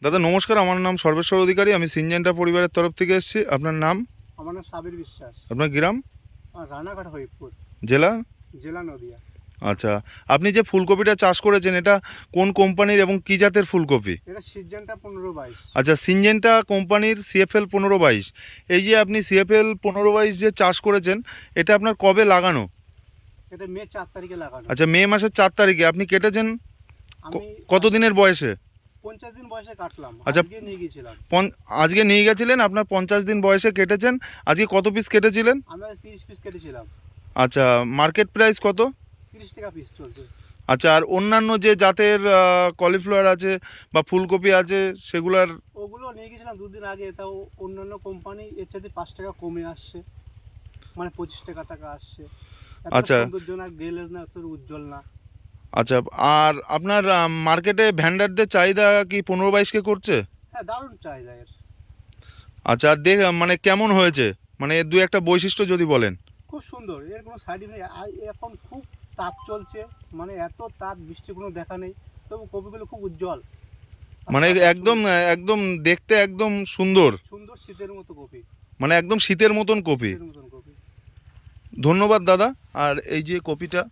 দাদা নমস্কার, আমার নাম সর্বেশ্বর অধিকারী। আমি সিনজেন্টা পরিবারের তরফ থেকে এসেছি। আপনার নাম? আমার নাম সাবির বিশ্বাস। আপনার গ্রাম? রানাঘাট হরিপুর, জেলা? জেলা নদিয়া। আচ্ছা, আপনি যে ফুলকপিটা চাষ করেছেন এটা কোন কোম্পানির এবং কী জাতের ফুলকপি? এটা সিজনটা 15-22। আচ্ছা, সিনজেন্টা কোম্পানির CFL 1522। এই যে আপনি CFL 1522 যে চাষ করেছেন, এটা আপনার কবে লাগানো? এটা মে 4 তারিখে লাগানো। আচ্ছা, মে মাসের 4 তারিখে আপনি কেটেছেন। আমি কত দিনের বয়সে? 50 দিন বয়সে কাটলাম। আচ্ছা, আজকে নিয়ে গিয়েছিলাম। আজকে নিয়ে গেছিলেন, আপনার 50 দিন বয়সে কেটেছেন। আজকে কত পিস কেটেছিলেন? আমি 30 পিস কেটেছিলাম। আচ্ছা, মার্কেট প্রাইস কত? 30 টাকা পিস চলছে। আচ্ছা, আর অন্যান্য যে জাতের কলিফ্লাওয়ার আছে বা ফুলকপি আছে সেগুলার? ওগুলো নিয়ে গেছিলাম দুদিন আগে, তাও অন্যান্য কোম্পানি এর চাইতে 5 টাকা কমে আসছে, মানে 25 টাকা আসছে। আচ্ছা। সৌন্দর্য না, গ্লেজ না, এত উজ্জ্বল না। আচ্ছা, আর আপনার মার্কেটে ভ্যান্ডারদের চাহিদা কি 15-22কে করছে? হ্যাঁ, দারুণ চাহিদা এর। আচ্ছা, আর মানে কেমন হয়েছে, মানে এর দু একটা বৈশিষ্ট্য যদি বলেন। খুব সুন্দর, এর কোনো সাইড নেই। এখন খুব তাপ চলছে, মানে এত তাপ, বৃষ্টি কোনো দেখা নেই, তবু কপিগুলো খুব উজ্জ্বল। মানে একদম একদম দেখতে একদম সুন্দর, সুন্দর শীতের মতো কপি। মানে একদম শীতের মতন কপি। শীতের মতন কপি। ধন্যবাদ দাদা। আর এই যে কপিটা